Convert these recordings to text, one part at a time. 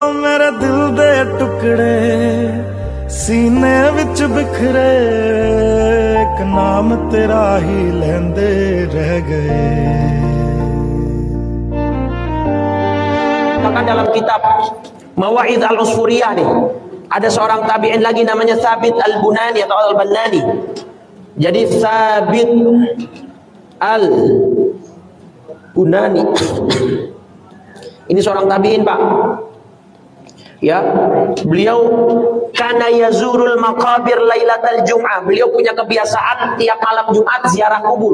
मेरे दिल दे टुकड़े सीने विच बिखरे एक नाम तेरा ही लेंदे रह गए. Maka dalam kitab Mawa'idh al-Usfuriyah nih, ada seorang tabi'in lagi namanya Thabit al-Bunani atau al-Bannani. Jadi Thabit al-Bunani ini seorang tabi'in, Pak. Ya, beliau kana yazurul maqabir lailatal jum'ah. Beliau punya kebiasaan tiap malam Jumat ziarah kubur.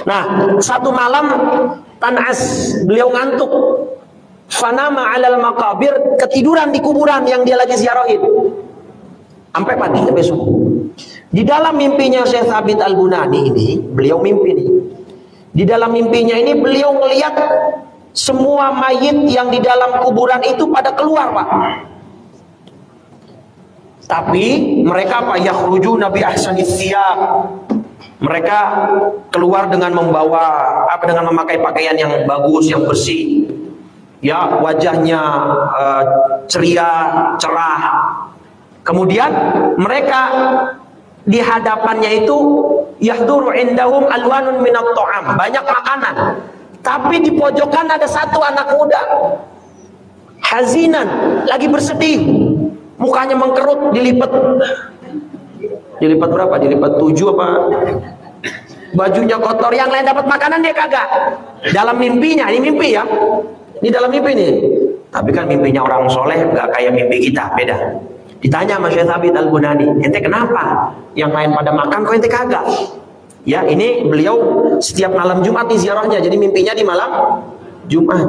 Nah, satu malam tanas, beliau ngantuk. Fanama 'alal maqabir, ketiduran di kuburan yang dia lagi ziarahin. Sampai pagi, sampai subuh. Di dalam mimpinya Syekh Thabit al-Bunani ini, beliau mimpi nih. Di dalam mimpinya ini beliau melihat semua mayit yang di dalam kuburan itu pada keluar, Pak. Tapi mereka apa? Yakhrujuna bi ahsanis thiyab. Mereka keluar dengan membawa dengan memakai pakaian yang bagus, yang bersih. Ya, wajahnya ceria, cerah. Kemudian mereka di hadapannya itu yahduru indahum alwanun minat ta'am, banyak makanan. Tapi di pojokan ada satu anak muda, hazinan, lagi bersedih, mukanya mengkerut, dilipat berapa? Dilipat 7 apa? Bajunya kotor, yang lain dapat makanan dia kagak. Dalam mimpinya, ini mimpi ya, ini dalam mimpi nih. Tapi kan mimpinya orang soleh nggak kayak mimpi kita, beda. Ditanya sama Syekh Thabit al-Bunani, ente kenapa? Yang lain pada makan, kok ente kagak? Ya, ini beliau setiap malam Jumat nih ziarahnya, jadi mimpinya di malam Jumat.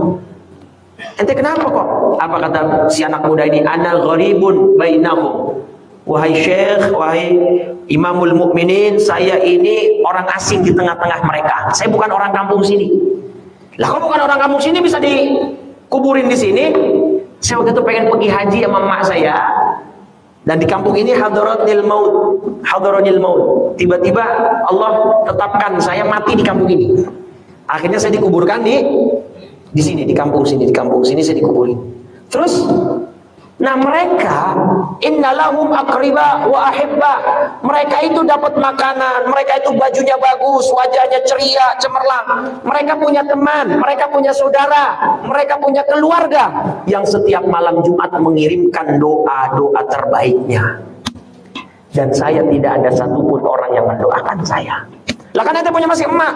Ente kenapa kok? Apa kata si anak muda ini? Ana gharibun bainahum. Wahai Syekh, wahai Imamul Mukminin, saya ini orang asing di tengah-tengah mereka. Saya bukan orang kampung sini. Lah, kok bukan orang kampung sini bisa dikuburin di sini? Saya waktu itu pengen pergi haji sama emak saya. Dan di kampung ini hadaranil maut. Tiba-tiba Allah tetapkan saya mati di kampung ini. Akhirnya saya dikuburkan di sini, di kampung sini saya dikuburin. Terus, nah mereka innalahum aqriba wa ahibba. Mereka itu dapat makanan, mereka itu bajunya bagus, wajahnya ceria, cemerlang. Mereka punya teman, mereka punya saudara, mereka punya keluarga yang setiap malam Jumat mengirimkan doa-doa terbaiknya. Dan saya tidak ada satupun orang yang mendoakan saya. Lah kan ente punya masih emak,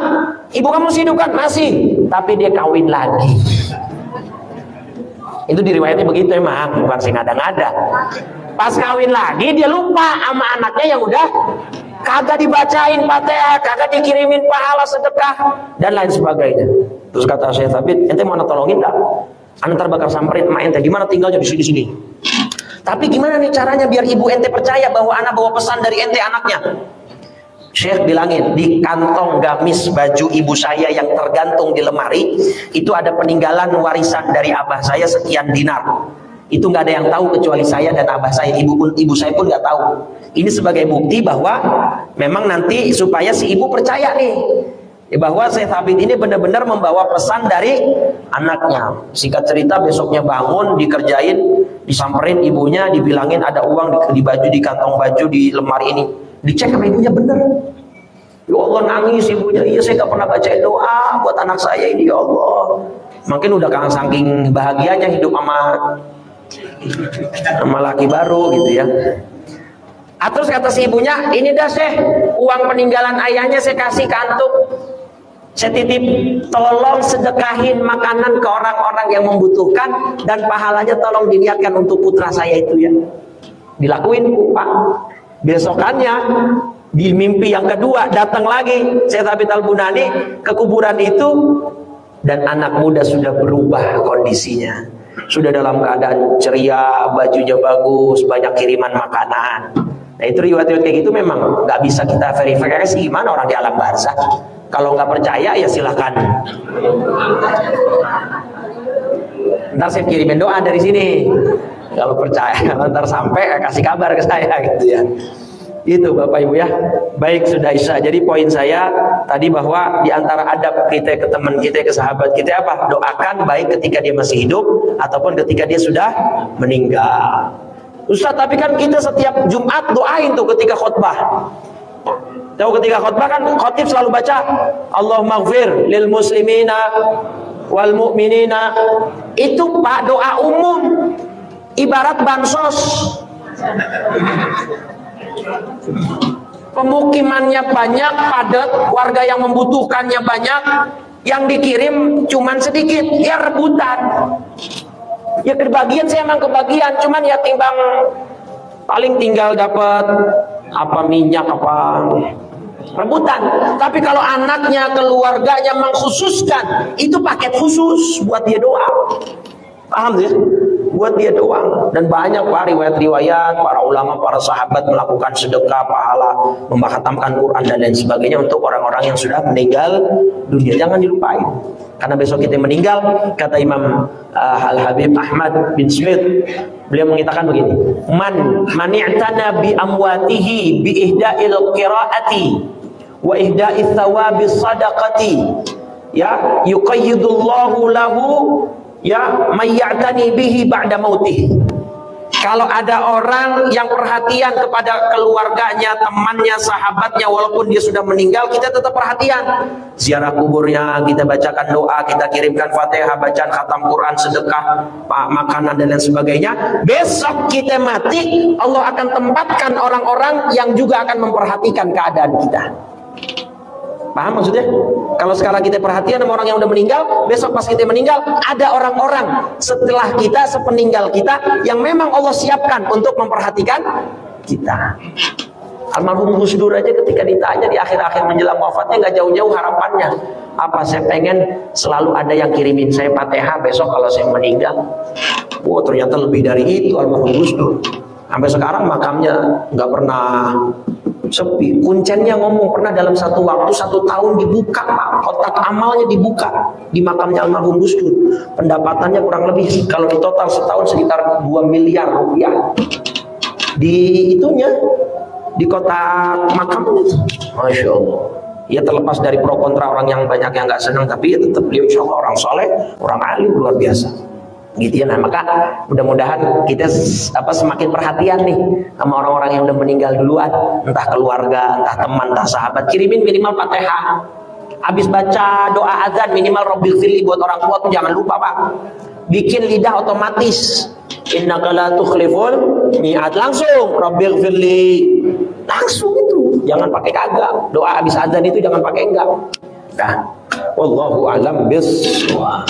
ibu kamu masih hidup kan? Masih, tapi dia kawin lagi. Itu diriwayatnya begitu emang, bukan sing ngada-ngada. Pas kawin lagi dia lupa sama anaknya yang udah kagak dibacain Fatihah, kagak dikirimin pahala sedekah dan lain sebagainya. Terus kata Syekh Thabit, ente mau tolongin enggak? Antar bakal samperin emak ente, di mana tinggalnya? Di sini-sini. Tapi gimana nih caranya biar ibu ente percaya bahwa anak bawa pesan dari ente anaknya? Syekh bilangin, di kantong gamis baju ibu saya yang tergantung di lemari itu ada peninggalan warisan dari abah saya sekian dinar. Itu nggak ada yang tahu kecuali saya dan abah saya. Ibu saya pun nggak tahu. Ini sebagai bukti bahwa memang nanti supaya si ibu percaya nih bahwa Syekh Thabit ini benar-benar membawa pesan dari anaknya. Singkat cerita, besoknya bangun, dikerjain, disamperin ibunya, dibilangin ada uang di baju, di kantong baju, di lemari ini. Dicek sama ibunya, bener. Ya Allah, nangis ibunya. Iya, saya gak pernah baca doa buat anak saya ini, ya Allah. Mungkin udah kangen saking bahagianya hidup sama laki baru gitu ya. Terus kata si ibunya, ini dah Syekh, uang peninggalan ayahnya saya kasih ke antum. Saya titip, tolong sedekahin makanan ke orang-orang yang membutuhkan dan pahalanya tolong diniatkan untuk putra saya itu ya. Dilakuin Pak. Besokannya di mimpi yang kedua datang lagi Syekh Thabit al-Bunani ke kuburan itu dan anak muda sudah berubah kondisinya. Sudah dalam keadaan ceria, bajunya bagus, banyak kiriman makanan. Nah itu riwayat-riwayat kayak gitu memang nggak bisa kita verifikasi gimana orang di alam barzakh. Kalau nggak percaya ya silahkan. Ntar saya kirimin doa dari sini. Kalau percaya, ntar sampai kasih kabar ke saya gitu ya. Itu Bapak Ibu ya. Baik, sudah Isya. Jadi poin saya tadi bahwa di antara adab kita ke teman kita, ke sahabat kita apa? Doakan baik ketika dia masih hidup ataupun ketika dia sudah meninggal. Ustaz, tapi kan kita setiap Jumat doain tuh ketika khutbah. Tahu ketika khutbah kan khatib selalu baca Allahumma ighfir lil muslimina wal mu'minina. Itu Pak doa umum. Ibarat bansos. Pemukimannya banyak, padat, warga yang membutuhkannya banyak, yang dikirim cuman sedikit, ya rebutan. Ya kebagian saya emang kebagian, cuman ya timbang paling tinggal dapat apa minyak apa rebutan. Tapi kalau anaknya, keluarganya mengkhususkan, itu paket khusus buat dia doa. Paham ya? Buat dia doang. Dan banyak Pak riwayat-riwayat para ulama, para sahabat melakukan sedekah, pahala, membahatamkan Quran dan lain sebagainya untuk orang-orang yang sudah meninggal dunia. Jangan dilupain. Karena besok kita meninggal, kata Imam Al-Habib Ahmad bin Smith, beliau mengatakan begini, man i'tana bi amwatihi bi ihda'il qiraati wa ihda'is thawabi sadaqati ya yuqayyidullahu lahu ya mayyatani bihi ba'da mautih. Kalau ada orang yang perhatian kepada keluarganya, temannya, sahabatnya, walaupun dia sudah meninggal, kita tetap perhatian. Ziarah kuburnya, kita bacakan doa, kita kirimkan Fatihah, bacaan khatam Quran, sedekah, makanan dan lain sebagainya. Besok kita mati, Allah akan tempatkan orang-orang yang juga akan memperhatikan keadaan kita. Paham maksudnya? Kalau sekarang kita perhatian sama orang yang udah meninggal, besok pas kita meninggal, ada orang-orang setelah kita, sepeninggal kita, yang memang Allah siapkan untuk memperhatikan kita. Almarhum Gus Dur aja ketika ditanya di akhir-akhir menjelang wafatnya, nggak jauh-jauh harapannya. Apa? Saya pengen selalu ada yang kirimin saya Fatihah besok kalau saya meninggal. Wah, ternyata lebih dari itu almarhum Gus Dur. Sampai sekarang makamnya nggak pernah sepi. Kuncennya ngomong pernah dalam satu waktu 1 tahun dibuka Pak, kotak amalnya dibuka di makamnya almarhum Gus Dur. Pendapatannya kurang lebih kalau di total setahun sekitar 2 miliar rupiah di itunya, di kotak makamnya. Masya Allah. Ya terlepas dari pro kontra orang yang banyak yang nggak senang, tapi ya tetap beliau insya Allah orang soleh, orang alim luar biasa. Gitu ya. Nah maka mudah-mudahan kita semakin perhatian nih sama orang-orang yang udah meninggal duluan, entah keluarga, entah teman, entah sahabat. Kirimin minimal Fatihah. Habis baca doa azan minimal Rabbil Firli buat orang tua tuh jangan lupa Pak. Bikin lidah otomatis. Innaka la tukhliful mi'ad, langsung Rabbil Firli. Langsung itu. Jangan pakai kagak. Doa habis azan itu jangan pakai enggak. Nah, wallahu a'lam bishawab.